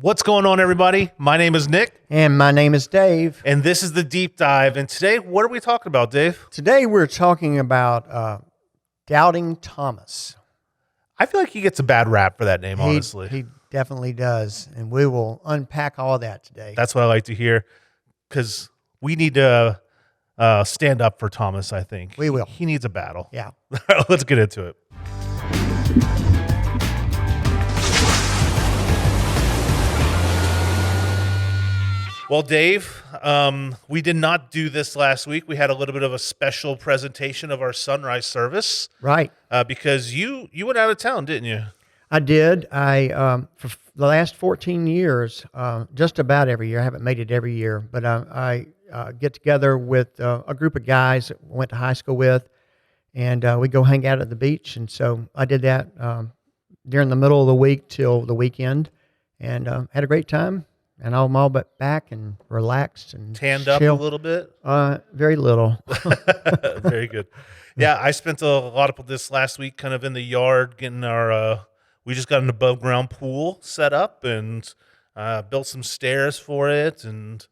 What's going on, everybody? My name is Nick. And my name is Dave. And this is the Deep Dive. And today, what are we talking about, Dave? Today we're talking about Doubting Thomas. I feel like he gets a bad rap for that name, honestly. He definitely does. And we will unpack all that today. That's what I like to hear, because we need to stand up for Thomas, I think. We will. He needs a battle. Yeah. Let's get into it. Well, Dave, we did not do this last week. We had a little bit of a special presentation of our sunrise service. Right. Because you went out of town, didn't you? I did. For the last 14 years, just about every year, I haven't made it every year, but I get together with a group of guys that I went to high school with, and we go hang out at the beach. And so I did that during the middle of the week till the weekend, and had a great time. And I'm all but back and relaxed and tanned chill. up a little bit? Very little. Very good. Yeah, I spent a lot of this last week kind of in the yard getting our, we just got an above ground pool set up and built some stairs for it and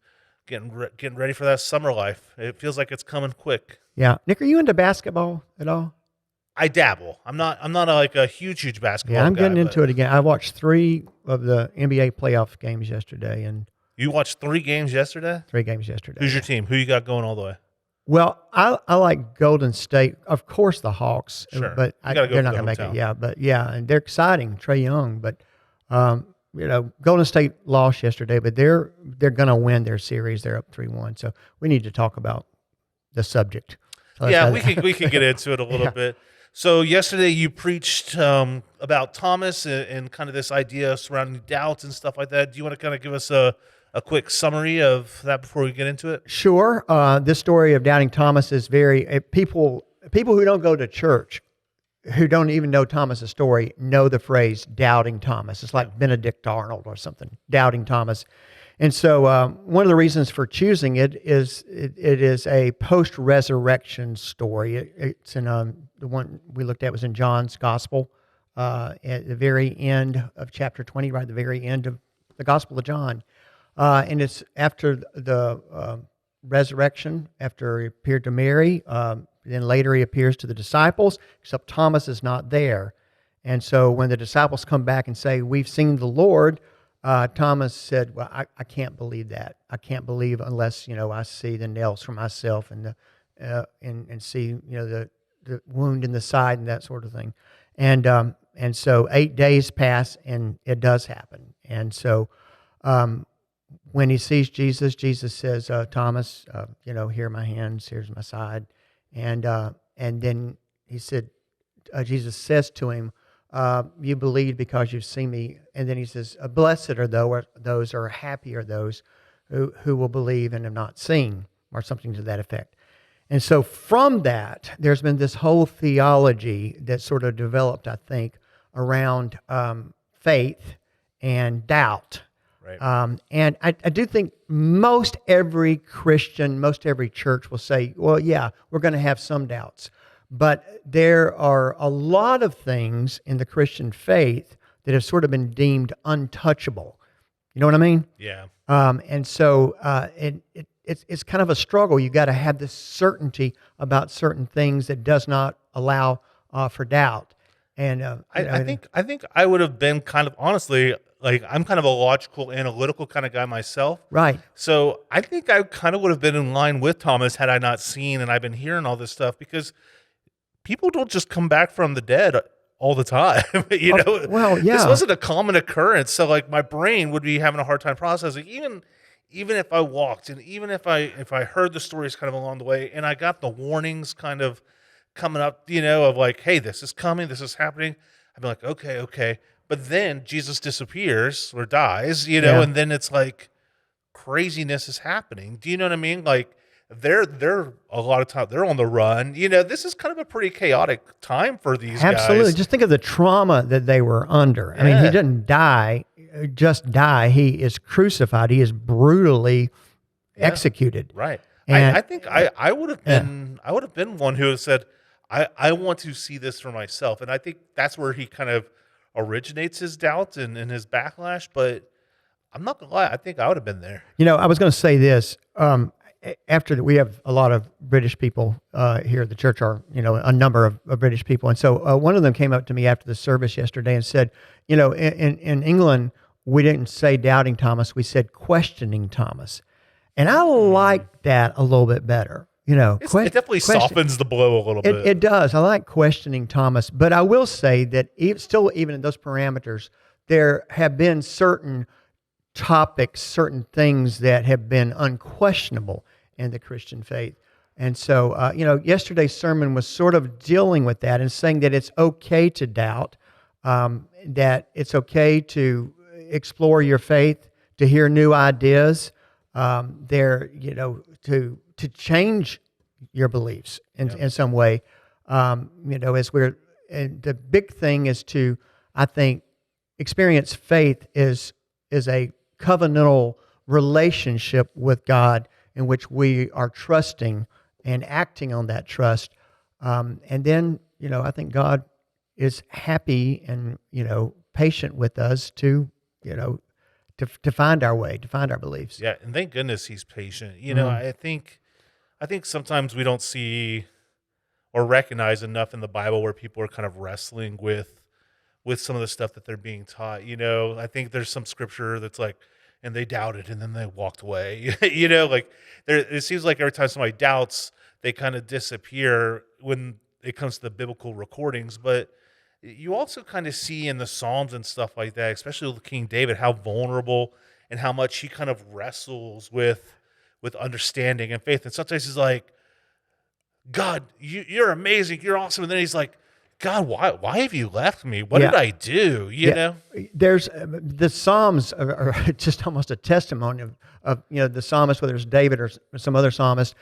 getting ready for that summer life. It feels like it's coming quick. Yeah. Nick, are you into basketball at all? I dabble. I'm not like a huge basketball guy. Yeah, I'm getting into it again. I watched 3 of the NBA playoff games yesterday, and you watched 3 games yesterday? 3 games yesterday. Who's your team? Who you got going all the way? Well, I like Golden State. Of course, the Hawks, sure. But they're not going to make it. Yeah, but yeah, and they're exciting. Trae Young, but Golden State lost yesterday, but they're going to win their series. They're up 3-1. So we need to talk about the subject. So yeah, we can get into it a little yeah. bit. So yesterday you preached about Thomas and kind of this idea surrounding doubts and stuff like that. Do you want to kind of give us a quick summary of that before we get into it? Sure. This story of doubting Thomas is very people who don't go to church, who don't even know Thomas's story, know the phrase doubting Thomas. It's like Benedict Arnold or something, doubting Thomas. And so one of the reasons for choosing it is it is a post-resurrection story. It's in the one we looked at was in John's Gospel at the very end of chapter 20, right at the very end of the Gospel of John. And it's after the resurrection, after he appeared to Mary. Then later he appears to the disciples, except Thomas is not there. And so when the disciples come back and say, "We've seen the Lord," Thomas said, "Well, I can't believe that. I can't believe unless I see the nails for myself and and see the wound in the side and that sort of thing." And so 8 days pass and it does happen. And so when he sees Jesus, Jesus says, "Thomas, here are my hands, here's my side," and then he said, Jesus says to him, "You believe because you've seen me." And then he says, "Blessed are those, or happy are those who will believe and have not seen," or something to that effect. And so from that, there's been this whole theology that sort of developed, I think, around faith and doubt. Right. And I do think most every Christian, most every church will say, well, yeah, we're going to have some doubts. But there are a lot of things in the Christian faith that have sort of been deemed untouchable. You know what I mean? Yeah. And so it's kind of a struggle. You got to have this certainty about certain things that does not allow for doubt. And I think I would have been kind of, honestly, like, I'm kind of a logical, analytical kind of guy myself. Right. So I think I kind of would have been in line with Thomas had I not seen and I've been hearing all this stuff, because people don't just come back from the dead all the time. Well, yeah. This wasn't a common occurrence. So like my brain would be having a hard time processing, even if I walked and even if I heard the stories kind of along the way and I got the warnings kind of coming up, of like, hey, this is coming, this is happening. I'd be like, okay. But then Jesus disappears or dies, Yeah. and then it's like craziness is happening. Do you know what I mean? Like they're a lot of time they're on the run. This is kind of a pretty chaotic time for these guys. Absolutely. Just think of the trauma that they were under. I mean, he didn't just die. He is crucified. He is brutally executed. Right. And I think I would have been I would have been one who said, I want to see this for myself. And I think that's where he kind of originates his doubt and his backlash. But I'm not gonna lie. I think I would have been there. I was going to say this. We have a lot of British people here at the church, are a number of British people, and so one of them came up to me after the service yesterday and said, in England we didn't say doubting Thomas, we said questioning Thomas, and I like that a little bit better. It definitely softens the blow a little bit. It does. I like questioning Thomas, but I will say that even in those parameters, there have been certain topics, certain things that have been unquestionable in the Christian faith. And so, yesterday's sermon was sort of dealing with that and saying that it's okay to doubt, that it's okay to explore your faith, to hear new ideas, to change your beliefs in some way. And the big thing is to, I think, experience faith is a covenantal relationship with God in which we are trusting and acting on that trust. And then, I think God is happy and, patient with us to find our way, to find our beliefs. Yeah, and thank goodness He's patient. I think sometimes we don't see or recognize enough in the Bible where people are kind of wrestling with some of the stuff that they're being taught. I think there's some scripture that's like, and they doubted and then they walked away. It seems like every time somebody doubts, they kind of disappear when it comes to the biblical recordings. But you also kind of see in the Psalms and stuff like that, especially with King David, how vulnerable and how much he kind of wrestles with understanding and faith. And sometimes he's like, God, you're amazing, you're awesome. And then he's like, God, why have you left me? What did I do? You know? There's the Psalms are just almost a testimony of the psalmist, whether it's David or some other psalmist,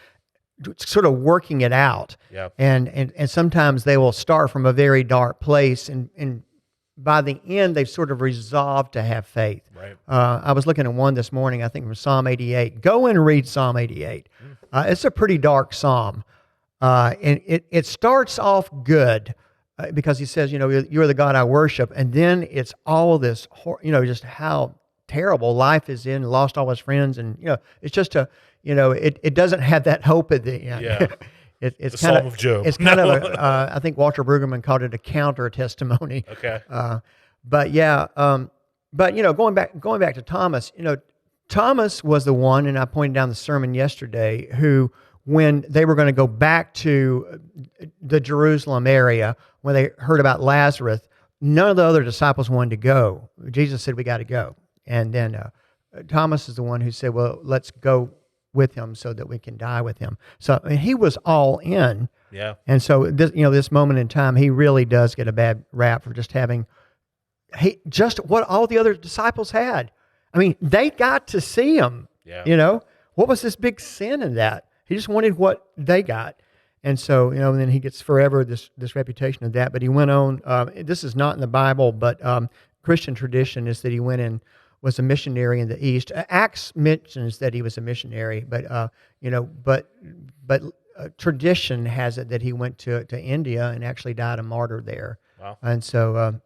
sort of working it out. Yeah. And sometimes they will start from a very dark place, and by the end they've sort of resolved to have faith. Right. I was looking at one this morning, I think from Psalm 88. Go and read Psalm 88. It's a pretty dark psalm. And it starts off good. Because he says, you're the God I worship. And then it's all this, just how terrible life is in, lost all his friends. And, it's just it doesn't have that hope at the end. Yeah. It's the kind Psalm of Job. It's kind of, I think Walter Brueggemann called it a counter testimony. Okay. But going back to Thomas, Thomas was the one, and I pointed down the sermon yesterday, who, when they were going to go back to the Jerusalem area, when they heard about Lazarus, none of the other disciples wanted to go. Jesus said, we got to go. And then Thomas is the one who said, well, let's go with him so that we can die with him. So he was all in. Yeah. And so this moment in time, he really does get a bad rap for just having just what all the other disciples had. I mean, they got to see him. Yeah. What was this big sin in that? He just wanted what they got. And so, and then he gets forever this reputation of that. But he went on, this is not in the Bible, but Christian tradition is that he went and was a missionary in the East. Acts mentions that he was a missionary, but tradition has it that he went to India and actually died a martyr there. Wow. And so,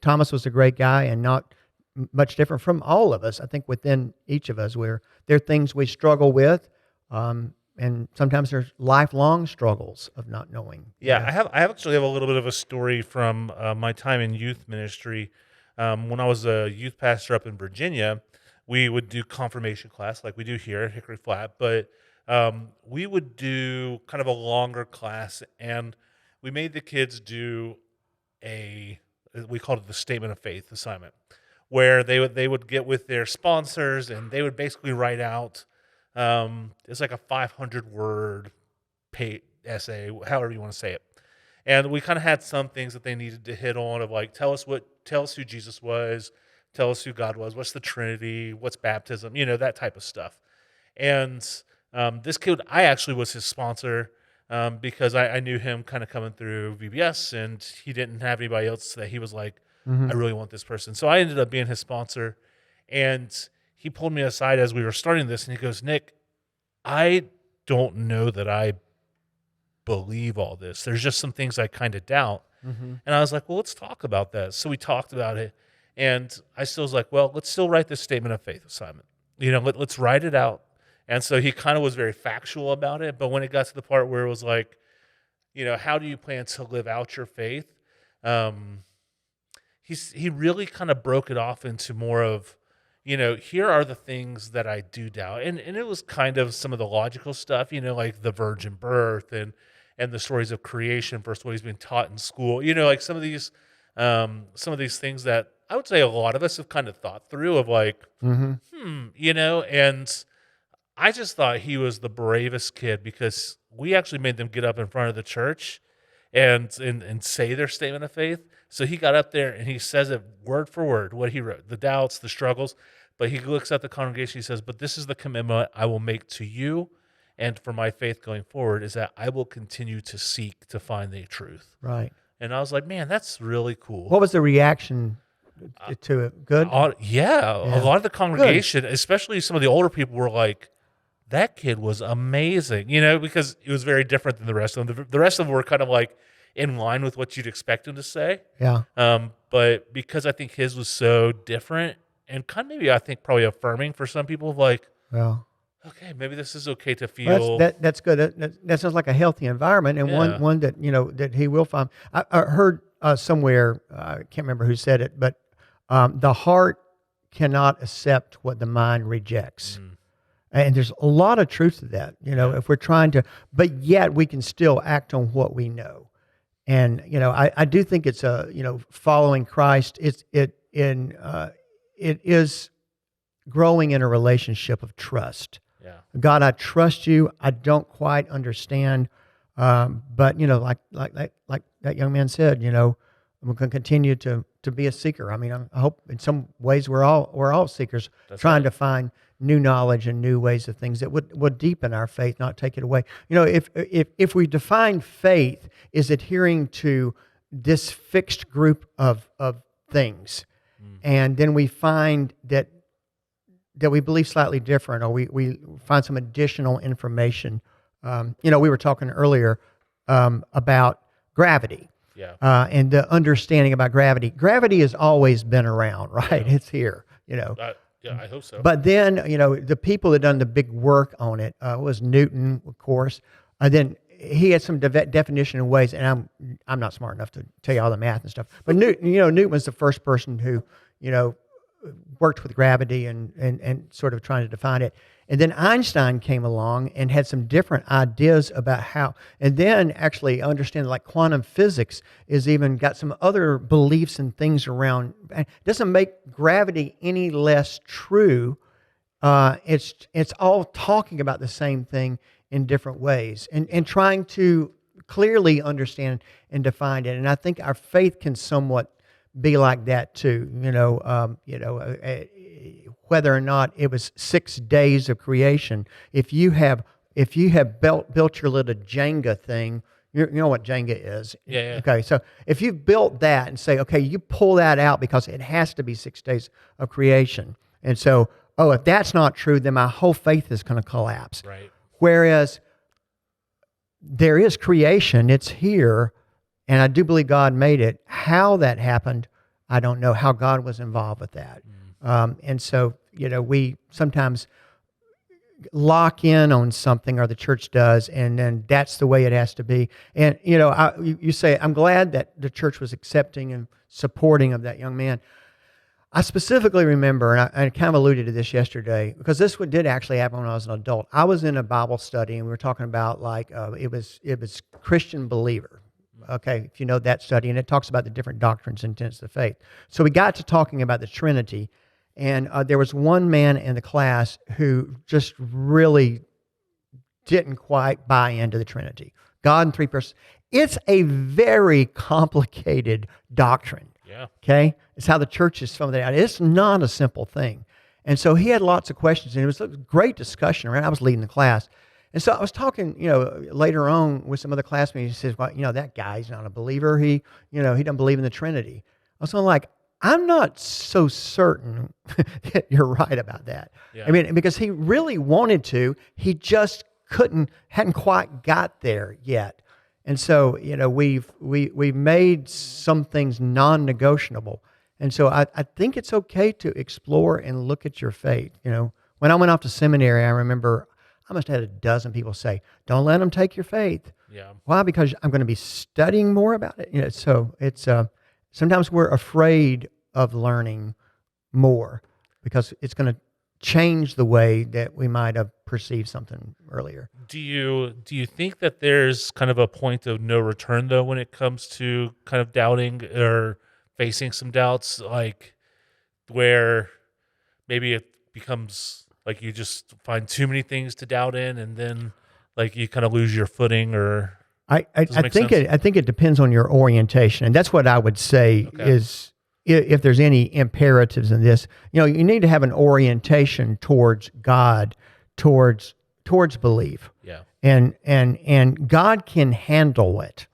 Thomas was a great guy and not much different from all of us. I think within each of us, there are things we struggle with. And sometimes there's lifelong struggles of not knowing. Yeah, I actually have a little bit of a story from my time in youth ministry. When I was a youth pastor up in Virginia, we would do confirmation class like we do here at Hickory Flat, but we would do kind of a longer class, and we made the kids do we called it the Statement of Faith assignment, where they would get with their sponsors and they would basically write out it's like a 500-word essay, however you want to say it. And we kind of had some things that they needed to hit on of like, tell us who Jesus was, tell us who God was, what's the Trinity, what's baptism, that type of stuff. And this kid, I actually was his sponsor because I knew him kind of coming through VBS, and he didn't have anybody else that he was like, I really want this person. So I ended up being his sponsor, and he pulled me aside as we were starting this, and he goes, Nick, I don't know that I believe all this. There's just some things I kind of doubt. And I was like, well, let's talk about that. So we talked about it, And I still was like, well, let's still write this statement of faith assignment. Let's write it out. And so he kind of was very factual about it. But when it got to the part where it was like, how do you plan to live out your faith? Um, he really kind of broke it off into more of, here are the things that I do doubt. And it was kind of some of the logical stuff, like the virgin birth and the stories of creation versus what he's been taught in school. Like some of these things that I would say a lot of us have kind of thought through of like, Mm-hmm. and I just thought he was the bravest kid because we actually made them get up in front of the church and say their statement of faith. So he got up there and he says it word for word, what he wrote, the doubts, the struggles. But he looks at the congregation, he says, but this is the commitment I will make to you and for my faith going forward is that I will continue to seek to find the truth. Right. And I was like, man, that's really cool. What was the reaction to it? Good? Yeah, a lot of the congregation, especially some of the older people were like, that kid was amazing, because it was very different than the rest of them. The rest of them were kind of like in line with what you'd expect him to say. Yeah. But because I think his was so different and kind of maybe I think probably affirming for some people of like, Well, okay, maybe this is okay to feel. that's good. That sounds like a healthy environment and one that, that he will find. I heard somewhere, I can't remember who said it, but the heart cannot accept what the mind rejects. Mm. And there's a lot of truth to that, if we're trying to, but yet we can still act on what we know. And, I do think it's following Christ. It is growing in a relationship of trust. Yeah. God, I trust you. I don't quite understand. But, like that young man said, I'm going to continue to be a seeker. I mean, I hope in some ways we're all seekers. That's trying to find new knowledge and new ways of things that would deepen our faith, not take it away. If we define faith as adhering to this fixed group of things, and then we find that we believe slightly different, or we find some additional information. We were talking earlier about gravity. Yeah. And the understanding about gravity. Gravity has always been around, right? Yeah. It's here, Yeah, I hope so. But then, the people that done the big work on it was Newton, of course. Then he had some definition in ways, and I'm not smart enough to tell you all the math and stuff. But Newton was the first person who, worked with gravity and sort of trying to define it. And then Einstein came along and had some different ideas about how, and then actually understand like quantum physics is even got some other beliefs and things around. It doesn't make gravity any less true. It's all talking about the same thing in different ways and trying to clearly understand and define it. And I think our faith can somewhat be like that too. Whether or not it was 6 days of creation, if you have built your little Jenga thing, you know what Jenga is. Yeah. Okay, so if you've built that and say, okay, you pull that out because it has to be 6 days of creation, and so, if that's not true, then my whole faith is going to collapse. Right. Whereas there is creation, it's here, and I do believe God made it. How that happened, I don't know. How God was involved with that. And so, we sometimes lock in on something, or the church does, and then that's the way it has to be. And, you say, I'm glad that the church was accepting and supporting of that young man. I specifically remember, and I kind of alluded to this yesterday, because this one did actually happen when I was an adult. I was in a Bible study, and we were talking about it was Christian believer. Okay, if you know that study, and it talks about the different doctrines and tenets of faith. So we got to talking about the Trinity, and there was one man in the class who just really didn't quite buy into the Trinity. God in three persons. It's a very complicated doctrine. Yeah. Okay? It's how the church is found out. It's not a simple thing. And so he had lots of questions, and it was a great discussion around. I was leading the class. And so I was talking, later on with some other classmates. He says, well, that guy's not a believer. He doesn't believe in the Trinity. I was like, I'm not so certain that you're right about that. Yeah. I mean, because he really wanted to, he just hadn't quite got there yet. And so, we've made some things non-negotiable. And so I think it's okay to explore and look at your faith. When I went off to seminary, I remember I must have had a dozen people say, "Don't let them take your faith." Yeah. Why? Because I'm going to be studying more about it. So it's sometimes we're afraid of learning more because it's going to change the way that we might have perceived something earlier. Do you think that there's kind of a point of no return though when it comes to kind of doubting or facing some doubts, like where maybe it becomes like you just find too many things to doubt in, and then like you kind of lose your footing, or does it make sense? I think it depends on your orientation, and that's what I would say Okay. is if there's any imperatives in this, you need to have an orientation towards God, towards belief, Yeah. and God can handle it.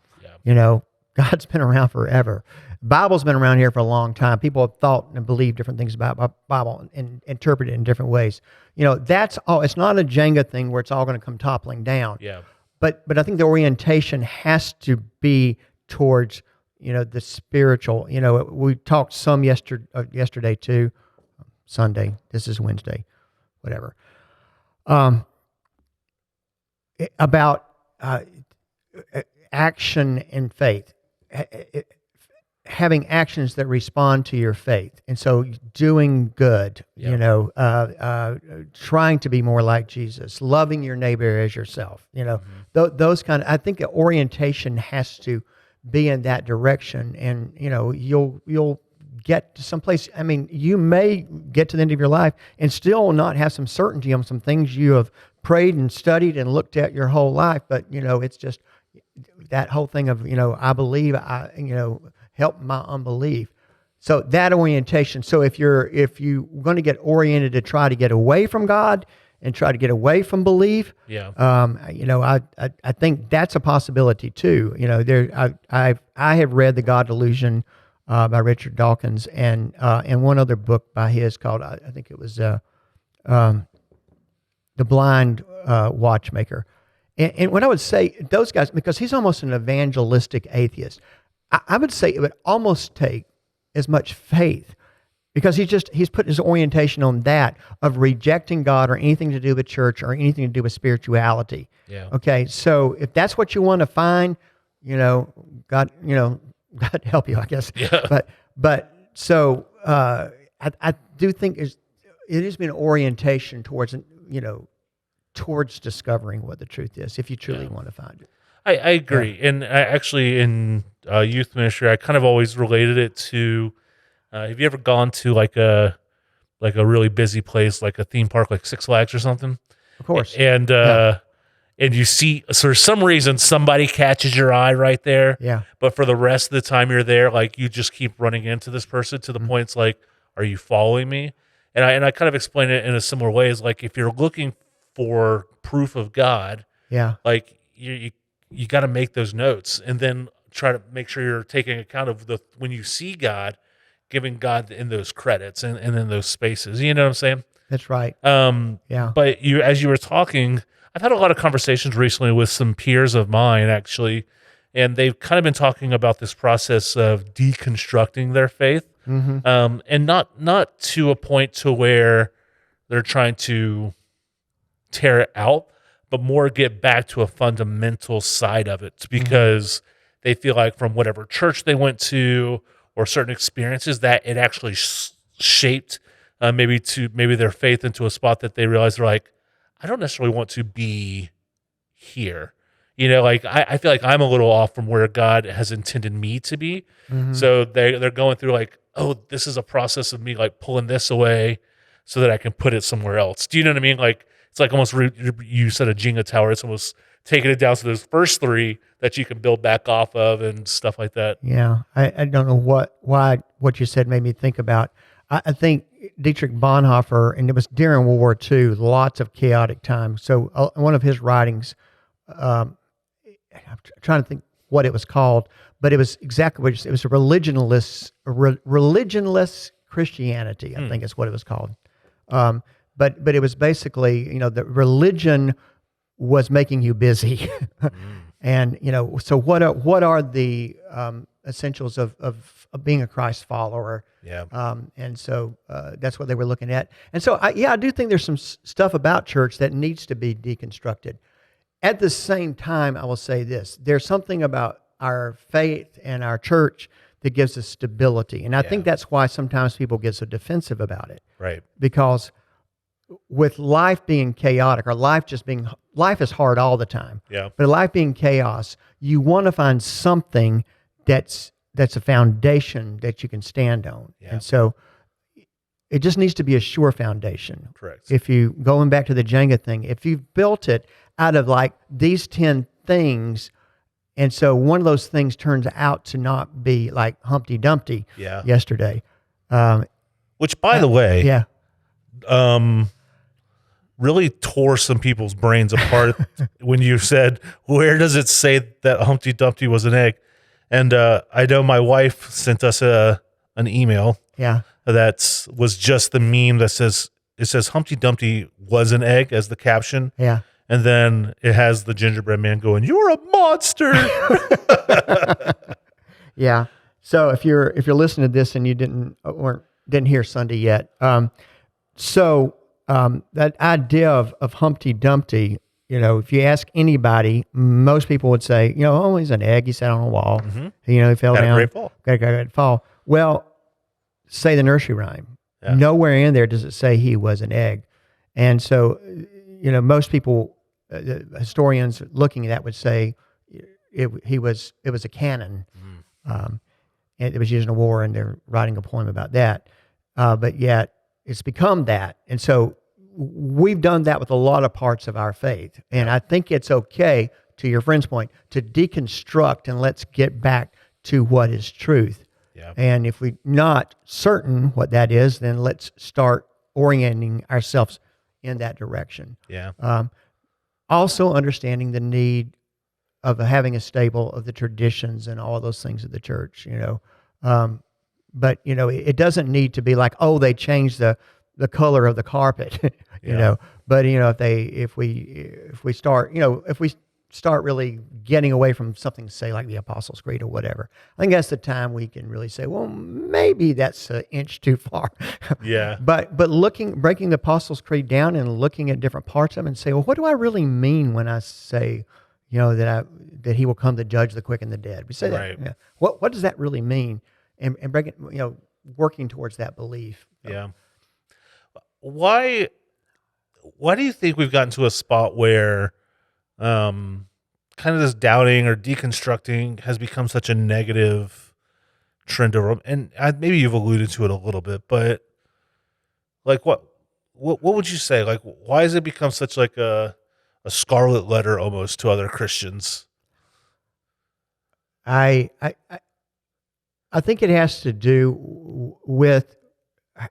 Yeah. God's been around forever. Bible's been around here for a long time. People have thought and believed different things about Bible and interpreted it in different ways. That's all. It's not a Jenga thing where it's all going to come toppling down. Yeah. But I think the orientation has to be towards the spiritual. We talked some yesterday too. Sunday. This is Wednesday. Whatever. About action and faith. Having actions that respond to your faith, and so doing good. Trying to be more like Jesus, loving your neighbor as yourself. Those kind of. I think the orientation has to be in that direction, and you'll get to someplace. I mean, you may get to the end of your life and still not have some certainty on some things you have prayed and studied and looked at your whole life, but it's just that whole thing of I believe, help my unbelief. So that orientation. So if you're going to get oriented to try to get away from God and try to get away from belief, Yeah. I think that's a possibility too. I have read The God Delusion by Richard Dawkins and one other book by his called I think it was The Blind Watchmaker. And what I would say, those guys, because he's almost an evangelistic atheist, I would say it would almost take as much faith, because he's put his orientation on that of rejecting God or anything to do with church or anything to do with spirituality. Yeah. Okay, so if that's what you want to find, God help you, I guess. Yeah. But so I do think it has been an orientation towards towards discovering what the truth is, if you truly want to find it. I agree. And I actually, in youth ministry, I kind of always related it to, have you ever gone to like a really busy place, like a theme park, like Six Flags or something? Of course. And you see, so for some reason, somebody catches your eye right there. Yeah. But for the rest of the time you're there, like you just keep running into this person to the point it's like, are you following me? And I kind of explain it in a similar way, is like, if you're looking for proof of God, like you got to make those notes and then try to make sure you're taking account of when you see God, giving God in those credits and in those spaces. You know what I'm saying? That's right. But as you were talking, I've had a lot of conversations recently with some peers of mine, actually, and they've kind of been talking about this process of deconstructing their faith, and not to a point to where they're trying to tear it out, but more get back to a fundamental side of it, because they feel like from whatever church they went to or certain experiences that it actually shaped maybe their faith into a spot that they realize they're like, I don't necessarily want to be here. Like I feel like I'm a little off from where God has intended me to be. So they're going through like, oh, this is a process of me like pulling this away so that I can put it somewhere else. Do you know what I mean? Like, it's like almost you said a Jenga tower. It's almost taking it down to those first three that you can build back off of and stuff like that. Yeah, I don't know why what you said made me think about. I think Dietrich Bonhoeffer, and it was during World War II, lots of chaotic times. So one of his writings, I'm trying to think what it was called, but it was exactly what you said. It was a religionless Christianity, I think is what it was called. But it was basically, the religion was making you busy. And so what are the essentials of being a Christ follower? Yeah. And so that's what they were looking at. And so I do think there's some stuff about church that needs to be deconstructed. At the same time, I will say this: there's something about our faith and our church that gives us stability, and I think that's why sometimes people get so defensive about it. Right. Because with life being chaotic, or life is hard all the time. Yeah. But life being chaos, you want to find something that's a foundation that you can stand on. Yeah. And so it just needs to be a sure foundation. Correct. If you, going back to the Jenga thing, if you've built it out of like these 10 things, and so one of those things turns out to not be like Humpty Dumpty yesterday. Which, by the way, yeah. Really tore some people's brains apart when you said, where does it say that Humpty Dumpty was an egg? And I know my wife sent us an email that was just the meme that says Humpty Dumpty was an egg as the caption. Yeah. And then it has the gingerbread man going, "You're a monster." Yeah. So if you're listening to this and you didn't hear Sunday yet, that idea of Humpty Dumpty, if you ask anybody, most people would say, oh, he's an egg. He sat on a wall. Mm-hmm. He fell Got down. a great fall. Got a great fall. Well, say the nursery rhyme. Yeah. Nowhere in there does it say he was an egg. And so, most people, historians looking at that would say it was a canon. And it was used in a war, and they're writing a poem about that. But yet it's become that. And so we've done that with a lot of parts of our faith. And I think it's okay, to your friend's point, to deconstruct and let's get back to what is truth. Yeah. And if we're not certain what that is, then let's start orienting ourselves in that direction. Yeah. Also understanding the need of having a stable of the traditions and all those things of the church, but it doesn't need to be like, oh, they changed the color of the carpet, but if we start really getting away from something, say like the Apostles' Creed or whatever, I think that's the time we can really say, well, maybe that's an inch too far. Yeah. But breaking the Apostles' Creed down and looking at different parts of it and say, well, what do I really mean when I say, that he will come to judge the quick and the dead? We say Right. that. Yeah. What does that really mean? And breaking, working towards that belief. Yeah. Why do you think we've gotten to a spot where kind of this doubting or deconstructing has become such a negative trend over? And maybe you've alluded to it a little bit, but like what would you say? Like, why has it become such like a scarlet letter almost to other Christians? I think it has to do with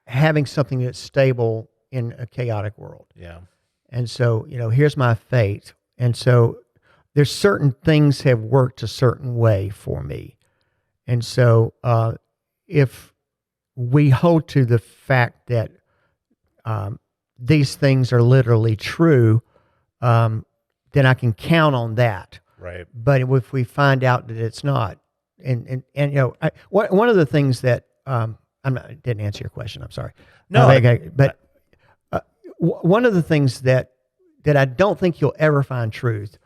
having something that's stable in a chaotic world. Yeah. And so, here's my faith. And so there's certain things have worked a certain way for me. And so if we hold to the fact that these things are literally true, then I can count on that. Right. But if we find out that it's not, and one of the things that I didn't answer your question. I'm sorry. No, but one of the things that I don't think you'll ever find truth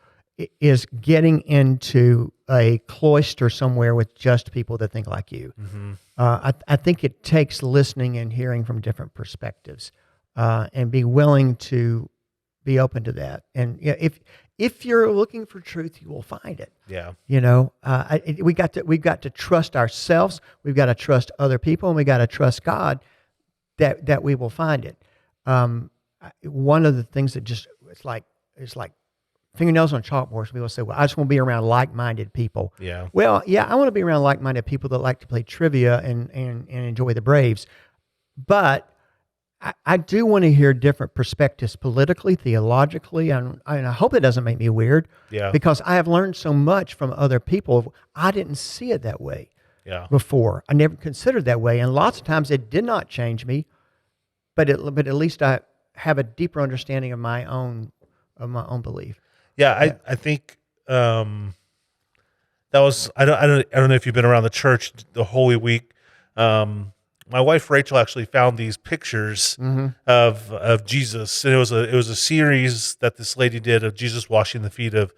is getting into a cloister somewhere with just people that think like you. Mm-hmm. I think it takes listening and hearing from different perspectives, and be willing to be open to that. And if you're looking for truth, you will find it. Yeah. We've got to trust ourselves. We've got to trust other people, and we got to trust God that we will find it. One of the things that just it's like fingernails on a chalkboard. People say, "Well, I just want to be around like-minded people." Yeah. Well, yeah, I want to be around like-minded people that like to play trivia and enjoy the Braves, but I do want to hear different perspectives politically, theologically, and I hope it doesn't make me weird. Yeah. Because I have learned so much from other people. I didn't see it that way before. I never considered that way, and lots of times it did not change me, but at least I have a deeper understanding of my own belief. Yeah, I think that was I don't know if you've been around the church the Holy Week. My wife Rachel actually found these pictures of Jesus, and it was a series that this lady did of Jesus washing the feet of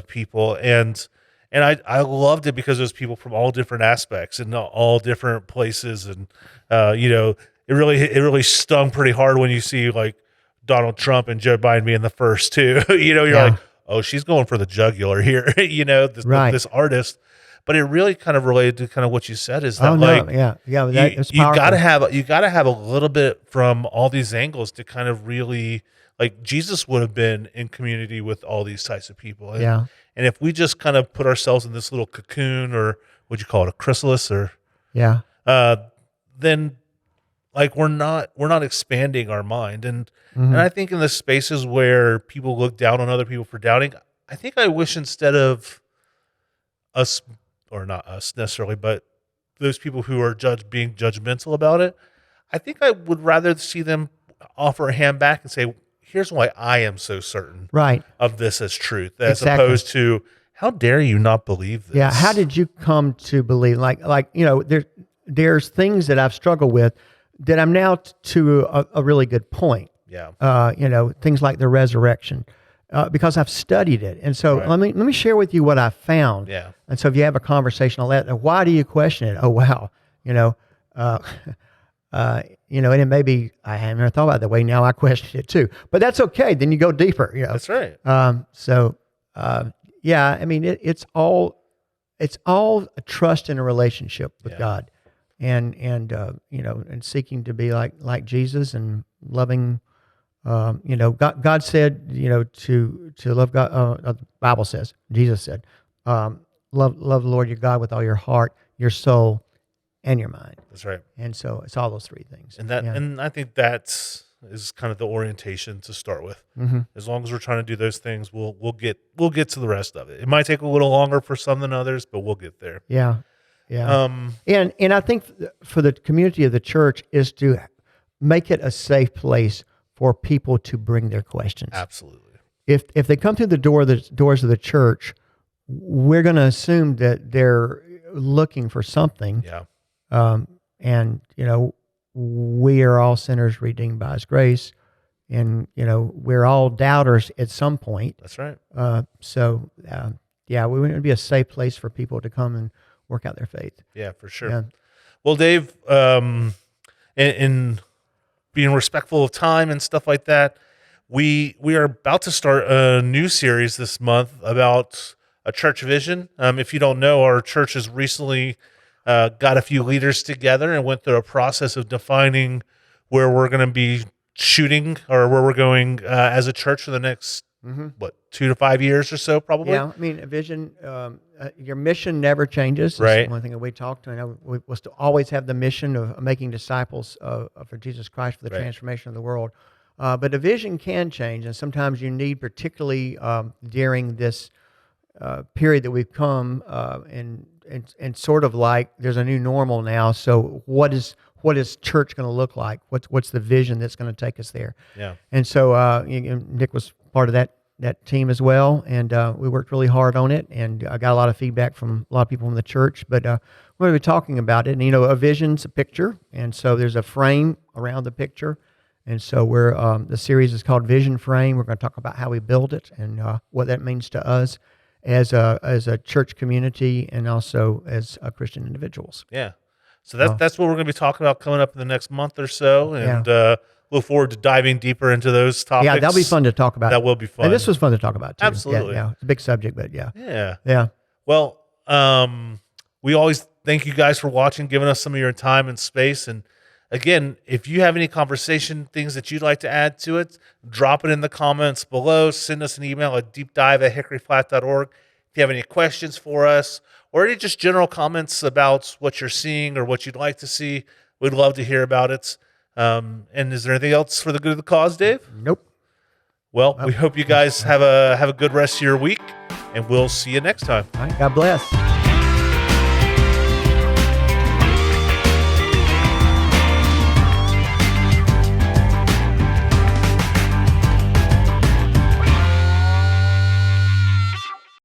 people, and I loved it because it was people from all different aspects and all different places, and it really stung pretty hard when you see like Donald Trump and Joe Biden being the first two. You're like, oh, she's going for the jugular here. This artist. But it really kind of related to kind of what you said is that you gotta have a little bit from all these angles to kind of really like Jesus would have been in community with all these types of people. And if we just kind of put ourselves in this little cocoon, or would you call it a chrysalis, or then like we're not expanding our mind. And I think in the spaces where people look down on other people for doubting, I think I wish instead of us, or not us necessarily, but those people who are being judgmental about it, I think I would rather see them offer a hand back and say, here's why I am so certain of this as truth, as opposed to, how dare you not believe this? Yeah, how did you come to believe? There's things that I've struggled with that I'm now to a really good point. Yeah. Things like the resurrection. Because I've studied it. And so let me share with you what I found. Yeah. And so if you have a conversation on that, why do you question it? Oh, wow. And it may be, I haven't never thought about it that way. Now I question it too, but that's okay. Then you go deeper, That's right. It's all a trust in a relationship with God, and seeking to be like Jesus and loving. God said, to love God. The Bible says, Jesus said, love the Lord your God with all your heart, your soul, and your mind. That's right. And so it's all those three things. And I think that's is kind of the orientation to start with. As long as we're trying to do those things, we'll get to the rest of it. It might take a little longer for some than others, but we'll get there. Yeah. And I think for the community of the church is to make it a safe place for people to bring their questions. Absolutely. If they come through the doors of the church, we're going to assume that they're looking for something. Yeah. And we are all sinners redeemed by His grace, and we're all doubters at some point. That's right. We want to be a safe place for people to come and work out their faith. Yeah, for sure. Yeah. Well, Dave, in being respectful of time and stuff like that, we are about to start a new series this month about a church vision. If you don't know, our church has recently got a few leaders together and went through a process of defining where we're going to be shooting, or where we're going as a church for the next 2 to 5 years or so, probably. Yeah, I mean, a vision. Your mission never changes. Right. That's one thing that we talked. We was to always have the mission of making disciples for Jesus Christ for the transformation of the world. But a vision can change, and sometimes you need, particularly during this period that we've come, and sort of like there's a new normal now. So what is church going to look like? What's the vision that's going to take us there? Yeah. And so Nick was part of that team as well, and we worked really hard on it, and I got a lot of feedback from a lot of people in the church. But we're going to be talking about it, and a vision's a picture, and so there's a frame around the picture, and so the series is called Vision Frame. We're going to talk about how we build it and what that means to us as a church community, and also as Christian individuals. Yeah. So that's what we're going to be talking about coming up in the next month or so, and look forward to diving deeper into those topics. Yeah, that'll be fun to talk about. That will be fun. And this was fun to talk about too. Absolutely. Yeah, it's a big subject, but yeah. Yeah. Well, we always thank you guys for watching, giving us some of your time and space. And again, if you have any conversation, things that you'd like to add to it, drop it in the comments below. Send us an email at deepdive@hickoryflat.org. If you have any questions for us, or any just general comments about what you're seeing or what you'd like to see, we'd love to hear about it. And is there anything else for the good of the cause, Dave? Nope. Well, we hope you guys have a good rest of your week, and we'll see you next time. All right, God bless.